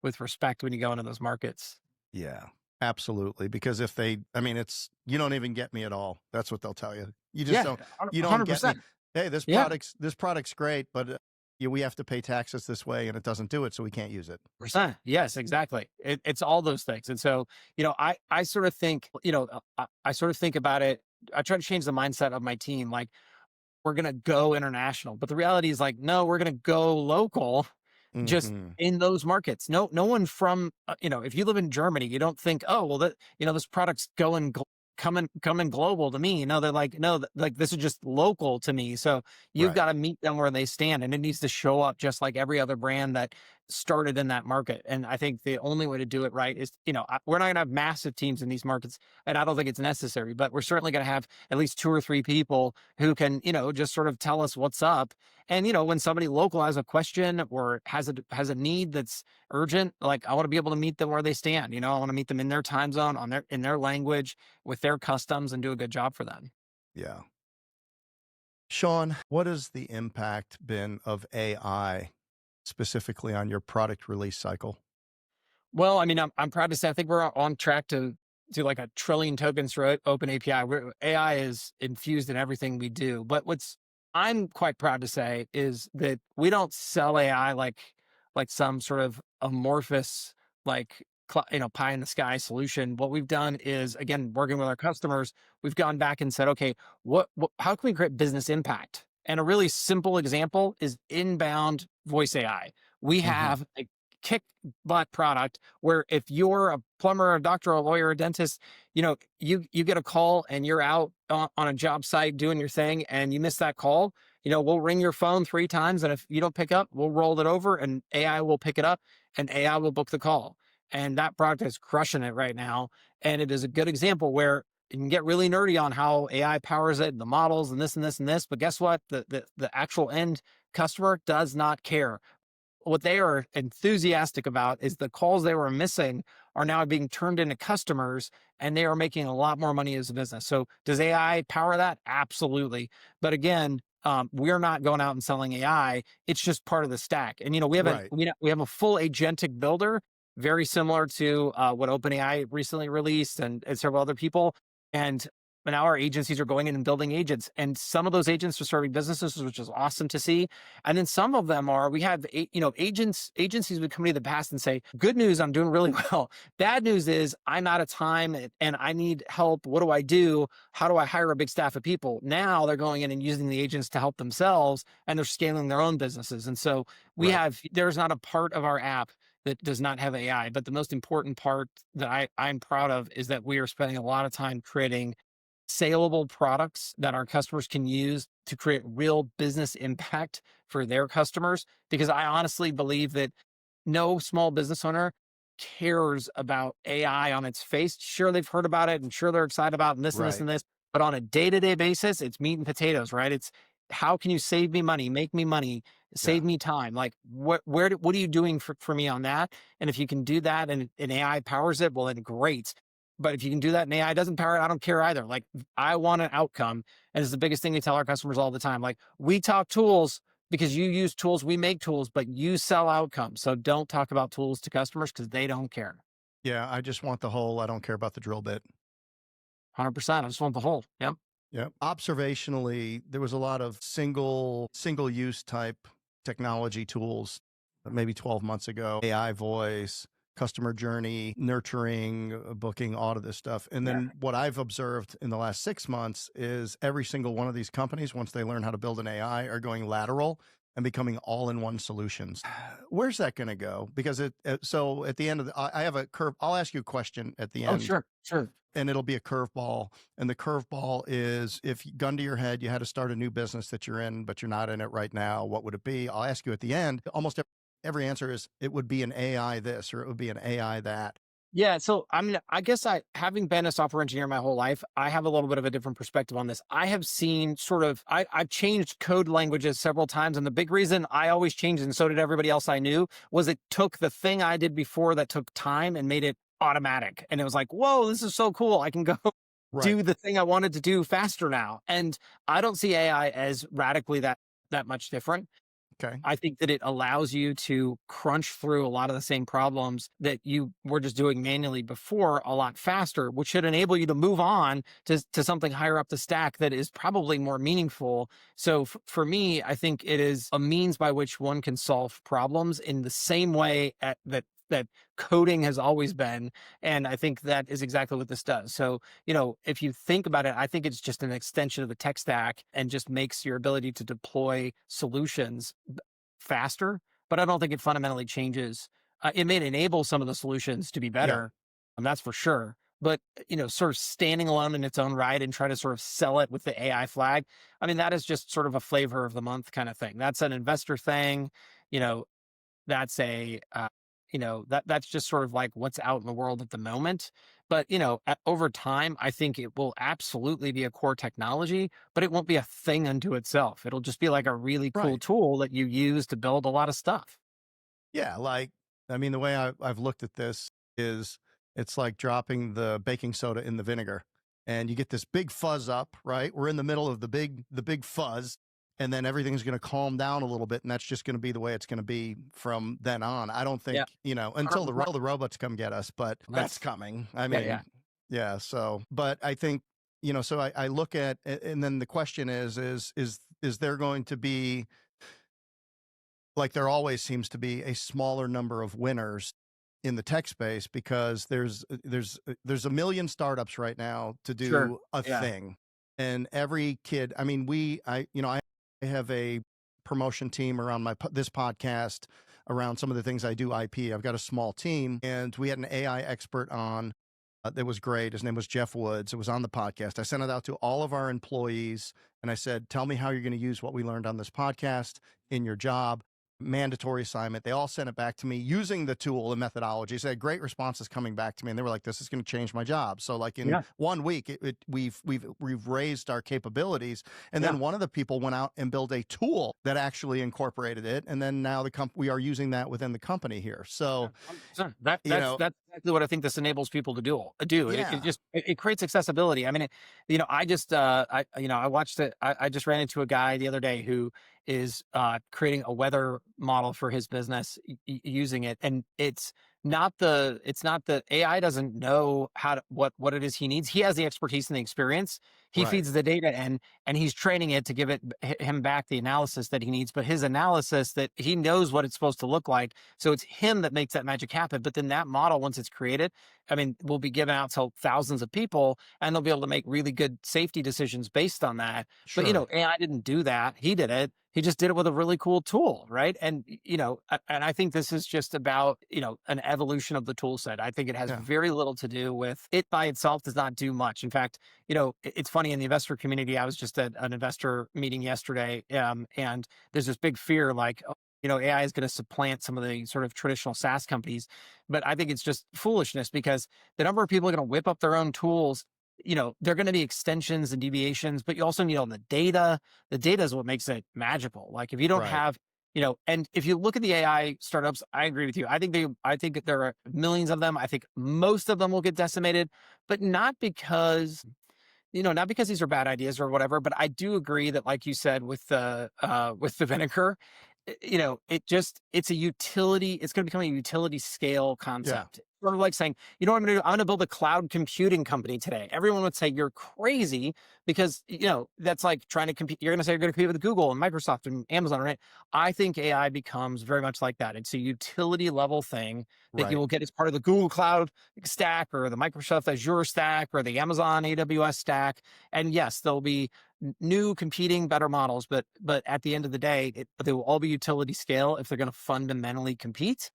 with respect when you go into those markets. Yeah, absolutely. Because I mean, you don't even get me at all. That's what they'll tell you. Yeah, You don't get me. 100%. Hey, Yeah. this product's great, but we have to pay taxes this way and it doesn't do it. So we can't use it. Percent. Yes, exactly. It's all those things. And so, I sort of think, I sort of think about it. I try to change the mindset of my team. Like, we're going to go international, but the reality is like, no, we're going to go local just Hmm. in those markets. No one from, if you live in Germany, you don't think, oh, well, this product's coming global to me. No, they're like, no, like this is just local to me. So you've Right. got to meet them where they stand, and it needs to show up just like every other brand that started in that market. And I think the only way to do it right is, we're not going to have massive teams in these markets, and I don't think it's necessary, but we're certainly going to have at least two or three people who can, just sort of tell us what's up. And, when somebody local has a question or has a need that's urgent, like I want to be able to meet them where they stand. I want to meet them in their time zone, in their language, with their customs, and do a good job for them. Yeah. Shaun, what has the impact been of AI specifically on your product release cycle? Well, I mean, I'm proud to say I think we're on track to do like a trillion tokens for Open API. AI is infused in everything we do. But what's I'm quite proud to say is that we don't sell AI like some sort of amorphous like pie in the sky solution. What we've done is, again, working with our customers, we've gone back and said, okay, how can we create business impact? And a really simple example is inbound voice AI. We Hmm. have a kick butt product where if you're a plumber, a doctor, a lawyer, a dentist, you get a call and you're out on a job site doing your thing and you miss that call, we'll ring your phone 3 times, and if you don't pick up, we'll roll it over and AI will pick it up and AI will book the call. And that product is crushing it right now. And it is a good example where you can get really nerdy on how AI powers it, the models and this and this and this. But guess what? The actual end customer does not care. What they are enthusiastic about is the calls they were missing are now being turned into customers, and they are making a lot more money as a business. So does AI power that? Absolutely. But again, we're not going out and selling AI. It's just part of the stack. And Right. we have a full agentic builder, very similar to what OpenAI recently released, and several other people. And now our agencies are going in and building agents, and some of those agents are serving businesses, which is awesome to see. And then some of them we have, agencies would come to the past and say, good news, I'm doing really well. Bad news is I'm out of time and I need help. What do I do? How do I hire a big staff of people? Now they're going in and using the agents to help themselves, and they're scaling their own businesses. And so Right. there's not a part of our app that does not have AI. But the most important part that I'm proud of is that we are spending a lot of time creating saleable products that our customers can use to create real business impact for their customers. Because I honestly believe that no small business owner cares about AI on its face. Sure, they've heard about it and sure they're excited about this and this Right. and this, but on a day-to-day basis, it's meat and potatoes, right? It's how can you save me money, make me money, Yeah. save me time? Like what are you doing for me on that? And if you can do that and AI powers it, well then great. But if you can do that and AI doesn't power it, I don't care either. Like I want an outcome. And it's the biggest thing we tell our customers all the time. Like we talk tools because you use tools, we make tools, but you sell outcomes. So don't talk about tools to customers because they don't care. Yeah. I just want the whole, I don't care about the drill bit. 100%. I just want the whole. Yep. Yeah. Observationally, there was a lot of single use type technology tools maybe 12 months ago, AI voice, customer journey, nurturing, booking, all of this stuff. And Yeah. then what I've observed in the last 6 months is every single one of these companies, once they learn how to build an AI, are going lateral and becoming all-in-one solutions. Where's that going to go? Because so at the end of I have a curve. I'll ask you a question at the Oh, end, sure. Sure. and it'll be a curveball. And the curveball is, if gun to your head, you had to start a new business that you're in, but you're not in it right now, what would it be? I'll ask you at the end. Almost every answer is it would be an AI this or it would be an AI that. Yeah. So I mean, I guess having been a software engineer my whole life, I have a little bit of a different perspective on this. I have seen I've changed code languages several times. And the big reason I always changed, and so did everybody else I knew, was it took the thing I did before that took time and made it automatic. And it was like, whoa, this is so cool. I can go Right. do the thing I wanted to do faster now. And I don't see AI as radically that much different. Okay. I think that it allows you to crunch through a lot of the same problems that you were just doing manually before a lot faster, which should enable you to move on to something higher up the stack that is probably more meaningful. So for me, I think it is a means by which one can solve problems in the same way that coding has always been. And I think that is exactly what this does. So, if you think about it, I think it's just an extension of the tech stack and just makes your ability to deploy solutions faster, but I don't think it fundamentally changes. It may enable some of the solutions to be Yeah. better, and that's for sure. But sort of standing alone in its own right and try to sort of sell it with the AI flag. I mean, that is just sort of a flavor of the month kind of thing. That's an investor thing. You know, that's that's just sort of like what's out in the world at the moment. But over time, I think it will absolutely be a core technology, but it won't be a thing unto itself. It'll just be like a really cool Right. tool that you use to build a lot of stuff. Yeah, like, I mean, the way I've looked at this is it's like dropping the baking soda in the vinegar, and you get this big fuzz up, right? We're in the middle of the big fuzz, and then everything's going to calm down a little bit, and that's just going to be the way it's going to be from then on. I don't Yeah. think, until the 100%. robots come get us, but that's That's coming. I Yeah, yeah. mean, yeah. So, but I think, so I look at, and then the question is there going to be, like there always seems to be, a smaller number of winners in the tech space, because there's a million startups right now to Sure. do a Yeah. thing, and every kid, I mean, I have a promotion team around this podcast, around some of the things I do. I've got a small team, and we had an AI expert on, that was great. His name was Jeff Woods. It was on the podcast. I sent it out to all of our employees, and I said, tell me how you're going to use what we learned on this podcast in your job. Mandatory assignment. They all sent it back to me using the tool and methodology. So I had great responses coming back to me, and they were like, this is going to change my job. So like in Yeah. 1 week, we've raised our capabilities. And Yeah. then one of the people went out and built a tool that actually incorporated it. And then now we are using that within the company here. Yeah, So, 100%. That you that's know, that's exactly what I think this enables people to do. It yeah, just it creates accessibility. I mean, I just I watched it. I just ran into a guy the other day who is creating a weather model for his business using it, and it's not the AI doesn't know what it is he needs. He has the expertise and the experience. He right, feeds the data in, and he's training it to give him back the analysis that he needs. But his analysis, that he knows what it's supposed to look like, so it's him that makes that magic happen. But then that model, once it's created, I mean, will be given out to thousands of people, and they'll be able to make really good safety decisions based on that. But sure, AI didn't do that. He did it. He just did it with a really cool tool, right? And and I think this is just about an evolution of the tool set. I think it has yeah, very little to do with it by itself. Does not do much. In fact, it's funny, in the investor community. I was just at an investor meeting yesterday, and there's this big fear, like, AI is going to supplant some of the sort of traditional SaaS companies. But I think it's just foolishness, because the number of people are going to whip up their own tools, they're going to be extensions and deviations, but you also need all the data. The data is what makes it magical. Like, if you don't right, have, and if you look at the AI startups, I agree with you. I think that there are millions of them. I think most of them will get decimated, but not because these are bad ideas or whatever. But I do agree that, like you said, with the vinegar, it's a utility. It's going to become a utility scale yeah, concept. Sort of like saying, you know what I'm going to do? I'm going to build a cloud computing company today. Everyone would say you're crazy, because that's like trying to compete. You're going to say you're going to compete with Google and Microsoft and Amazon, right? I think AI becomes very much like that. It's a utility level thing that you right. will get as part of the Google Cloud stack, or the Microsoft Azure stack, or the Amazon AWS stack. And yes, there'll be new competing better models, but at the end of the day, they will all be utility scale if they're going to fundamentally compete.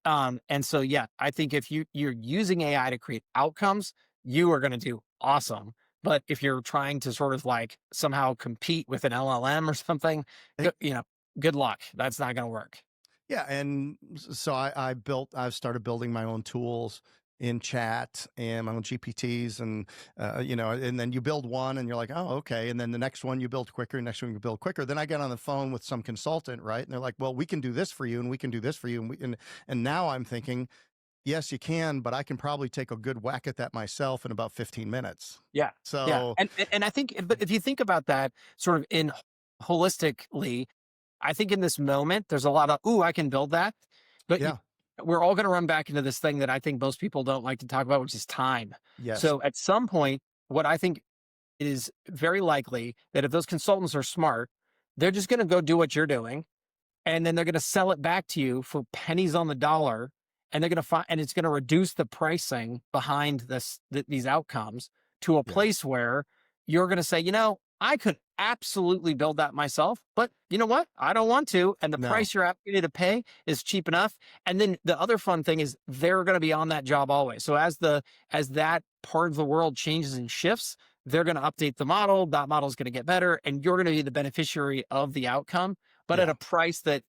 And so, yeah, I think if you're using AI to create outcomes, you are going to do awesome. But if you're trying to sort of like somehow compete with an LLM or something, good luck. That's not going to work. Yeah, and so I've started building my own tools in chat and my own GPTs, and and then you build one and you're like, oh, okay, and then the next one you build quicker, next one you build quicker. Then I get on the phone with some consultant, right, and they're like, well, we can do this for you, and we can do this for you, and now I'm thinking, yes, you can, but I can probably take a good whack at that myself in about 15 minutes. Yeah. Yeah. So And I think, but if you think about that sort of in holistically, I think in this moment, there's a lot of, ooh, I can build that. But yeah, we're all going to run back into this thing that I think most people don't like to talk about, which is time. yes, So at some point, what I think is very likely, that if those consultants are smart, they're just going to go do what you're doing, and then they're going to sell it back to you for pennies on the dollar, and they're going to find, and it's going to reduce the pricing behind these outcomes to a yeah, place where you're going to say, I could absolutely build that myself, but you know what? I don't want to. And the no, price you're asking to pay is cheap enough. And then the other fun thing is, they're going to be on that job always. So as that part of the world changes and shifts, they're going to update the model. That model is going to get better, and you're going to be the beneficiary of the outcome. but at Yeah. a price that,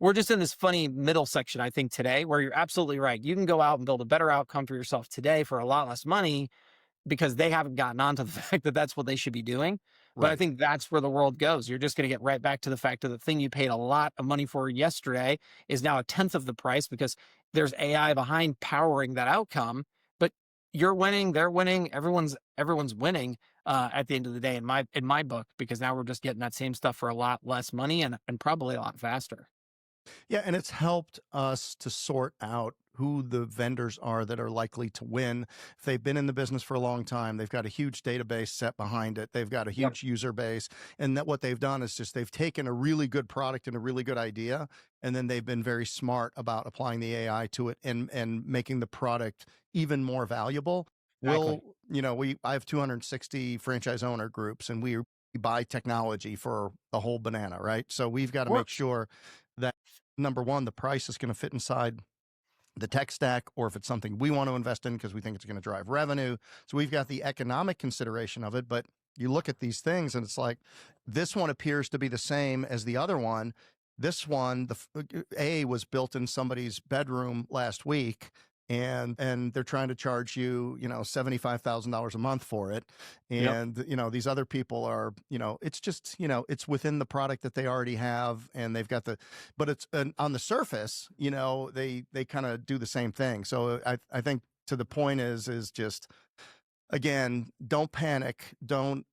we're just in this funny middle section, I think, today, where you're absolutely right. You can go out and build a better outcome for yourself today for a lot less money because they haven't gotten onto the fact that that's what they should be doing. But I Right. think that's where the world goes. You're just going to get right back to the fact that the thing you paid a lot of money for yesterday is now a tenth of the price because there's AI behind powering that outcome. But you're winning, they're winning, everyone's winning at the end of the day in my book, because now we're just getting that same stuff for a lot less money and probably a lot faster. Yeah, and it's helped us to sort out who the vendors are that are likely to win. If they've been in the business for a long time, they've got a huge database set behind it. They've got a Yep. huge user base. And that what they've done is just they've taken a really good product and a really good idea, and then they've been very smart about applying the AI to it and making the product even more valuable. Exactly. I have 260 franchise owner groups, and we buy technology for the whole banana, right? So we've got to make Works. sure that number one, the price is going to fit inside the tech stack, or if it's something we want to invest in because we think it's going to drive revenue. So we've got the economic consideration of it. But you look at these things and it's like, this one appears to be the same as the other one. This one, A was built in somebody's bedroom last week, and they're trying to charge you, $75,000 a month for it. Yep. And, these other people are, it's just, it's within the product that they already have, and they've got but it's on the surface, they kind of do the same thing. So I think to the point is just, again, don't panic. Don't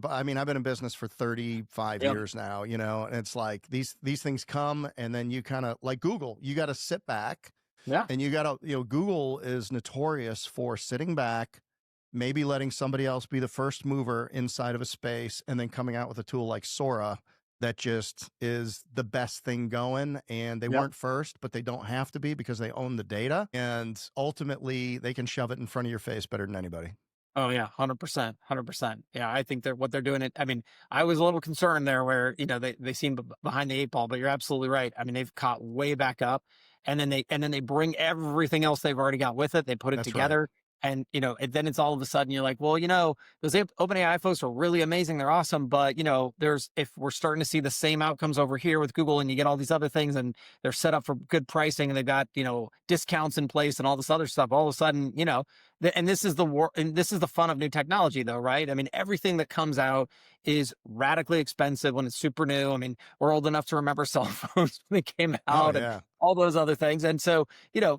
I mean, I've been in business for 35 Yep. years now, and it's like these things come, and then you kind of like Google, you got to sit back, Yeah. and you got to, Google is notorious for sitting back, maybe letting somebody else be the first mover inside of a space, and then coming out with a tool like Sora that just is the best thing going. And they Yep. weren't first, but they don't have to be because they own the data. And ultimately, they can shove it in front of your face better than anybody. Oh yeah, 100%, 100%. Yeah, I think what they're doing. I mean, I was a little concerned there where, they seem behind the eight ball, but you're absolutely right. I mean, they've caught way back up, and then they bring everything else they've already got with it. They put it That's right. together, and and then it's all of a sudden you're like, well, those OpenAI folks are really amazing. They're awesome, but if we're starting to see the same outcomes over here with Google, and you get all these other things, and they're set up for good pricing, and they've got discounts in place and all this other stuff, all of a sudden, and this is the war, and this is the fun of new technology, though, right? I mean, everything that comes out is radically expensive when it's super new. I mean, we're old enough to remember cell phones when they came Oh out and yeah. all those other things. And so,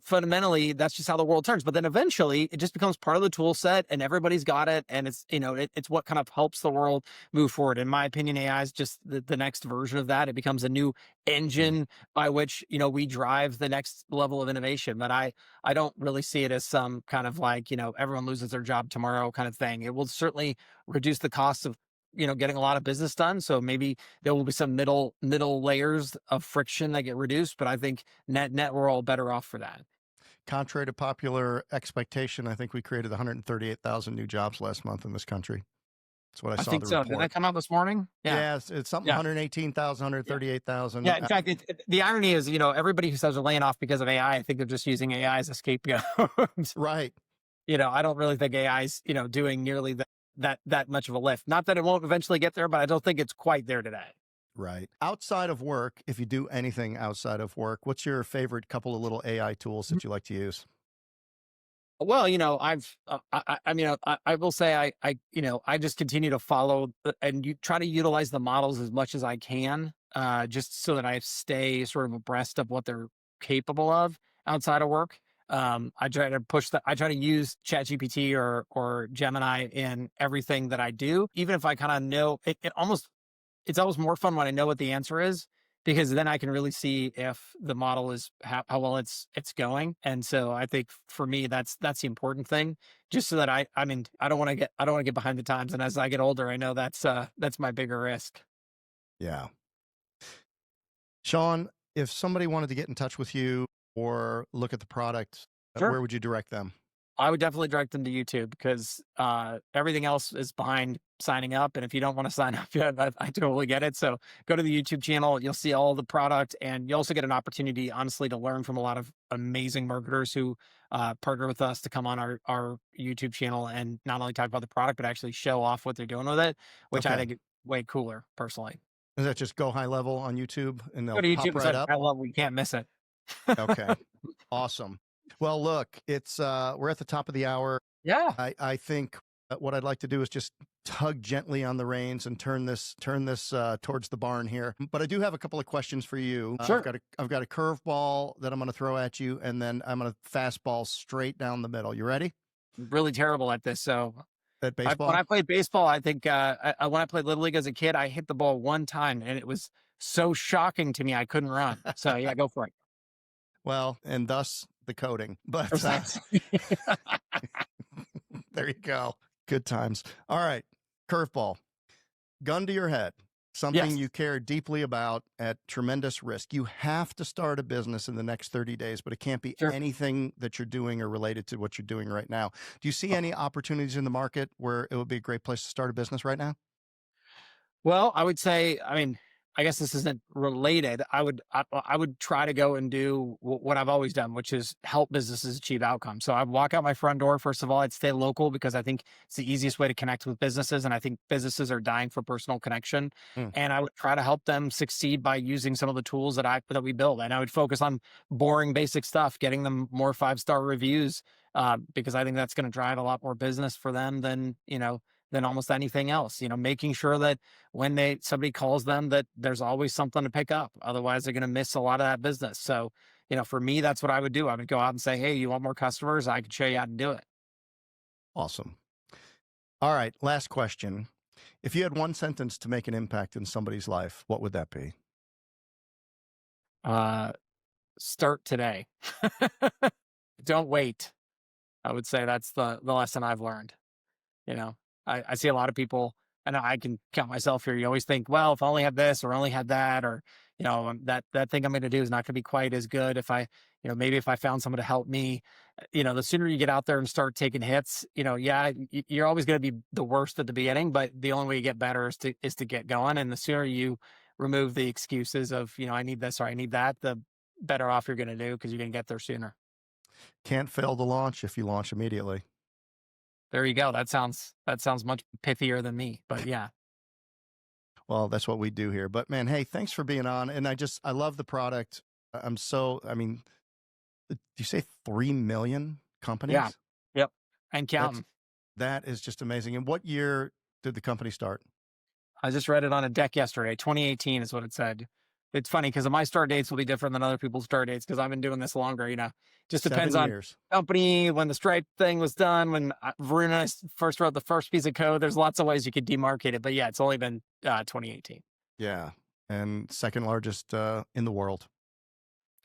fundamentally, that's just how the world turns. But then eventually it just becomes part of the tool set, and everybody's got it. And it's what kind of helps the world move forward. In my opinion, AI is just the next version of that. It becomes a new Mm. engine by which, we drive the next level of innovation. But I don't really see it as some kind of like, everyone loses their job tomorrow kind of thing. It will certainly reduce the cost of, getting a lot of business done. So maybe there will be some middle layers of friction that get reduced, but I think net we're all better off for that. Contrary to popular expectation, I think we created 138,000 new jobs last month in this country. That's what I I saw think the so. Did that report. come out this morning? Yeah. Yeah, it's something Yeah. 118,000, Yeah. 138,000. Yeah. In fact, the irony is, everybody who says they're laying off because of AI, I think they're just using AI as a scapegoat. Right. I don't really think AI is, doing nearly that much of a lift. Not that it won't eventually get there, but I don't think it's quite there today. Right. Outside of work, if you do anything outside of work, what's your favorite couple of little AI tools that you like to use? Well, I mean, I will say, I just continue to follow and you try to utilize the models as much as I can, just so that I stay sort of abreast of what they're capable of outside of work. I try to I try to use ChatGPT or Gemini in everything that I do, even if I kind of know it's always more fun when I know what the answer is, because then I can really see if the model is how well it's going. And so I think for me, that's the important thing, just so that I mean, I don't want to get behind the times. And as I get older, I know that's my bigger risk. Yeah. Shaun, if somebody wanted to get in touch with you or look at the product, Sure. where would you direct them? I would definitely direct them to YouTube because everything else is behind signing up. And if you don't want to sign up yet, I totally get it. So go to the YouTube channel. You'll see all the product, and you also get an opportunity, honestly, to learn from a lot of amazing marketers who partner with us to come on our YouTube channel and not only talk about the product, but actually show off what they're doing with it, which I Okay. think is way cooler personally. Is that just Go High Level on YouTube and Go they'll to YouTube pop and right said, up? I love, we can't miss it. Okay. Awesome. Well, look, it's we're at the top of the hour. Yeah. I think what I'd like to do is just tug gently on the reins and turn this towards the barn here. But I do have a couple of questions for you. Sure. I've got a curveball that I'm going to throw at you, and then I'm going to fastball straight down the middle. You ready? Really terrible at this. So At baseball? when I played baseball, I think when I played Little League as a kid, I hit the ball one time and it was so shocking to me, I couldn't run. So yeah, go for it. Well, and thus the coding. But there you go. Good times. All right. Curveball. Gun to your head. Something Yes. you care deeply about at tremendous risk. You have to start a business in the next 30 days, but it can't be Sure. anything that you're doing or related to what you're doing right now. Do you see any opportunities in the market where it would be a great place to start a business right now? Well, I would say, I mean, I guess this isn't related. I would try to go and do what I've always done, which is help businesses achieve outcomes. So I'd walk out my front door. First of all, I'd stay local because I think it's the easiest way to connect with businesses. And I think businesses are dying for personal connection. Mm. And I would try to help them succeed by using some of the tools that we build. And I would focus on boring, basic stuff, getting them more 5-star reviews, because I think that's going to drive a lot more business for them than almost anything else. Making sure that when somebody calls them, that there's always something to pick up. Otherwise, they're going to miss a lot of that business. So, for me, that's what I would do. I would go out and say, hey, you want more customers? I could show you how to do it. Awesome. All right. Last question. If you had one sentence to make an impact in somebody's life, what would that be? Start today. Don't wait. I would say that's the lesson I've learned. I see a lot of people, and I can count myself here. You always think, well, if I only had this or only had that, or, that thing I'm going to do is not going to be quite as good. Maybe if I found someone to help me, the sooner you get out there and start taking hits, you're always going to be the worst at the beginning, but the only way you get better is to get going. And the sooner you remove the excuses of, I need this or I need that, the better off you're going to do because you're going to get there sooner. Can't fail to launch if you launch immediately. There you go. That sounds much pithier than me, but yeah. Well, that's what we do here. But man, hey, thanks for being on. And I love the product. Do you say 3 million companies? Yeah. Yep. And counting. That is just amazing. And what year did the company start? I just read it on a deck yesterday. 2018 is what it said. It's funny because my start dates will be different than other people's start dates because I've been doing this longer, just depends 7 on years. Company, when the Stripe thing was done, when Varun and I first wrote the first piece of code. There's lots of ways you could demarcate it, but yeah, it's only been 2018. Yeah. And second largest in the world.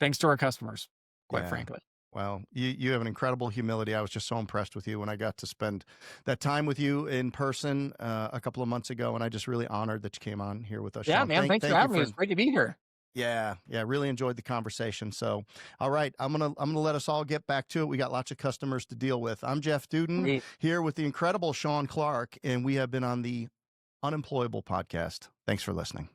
Thanks to our customers, quite frankly. Well, you have an incredible humility. I was just so impressed with you when I got to spend that time with you in person a couple of months ago, and I just really honored that you came on here with us. Yeah, Shaun. man. Thanks for having me. It's great to be here. Yeah, really enjoyed the conversation. So, all right, I'm gonna let us all get back to it. We got lots of customers to deal with. I'm Jeff Dudan here with the incredible Shaun Clark, and we have been on the Unemployable podcast. Thanks for listening.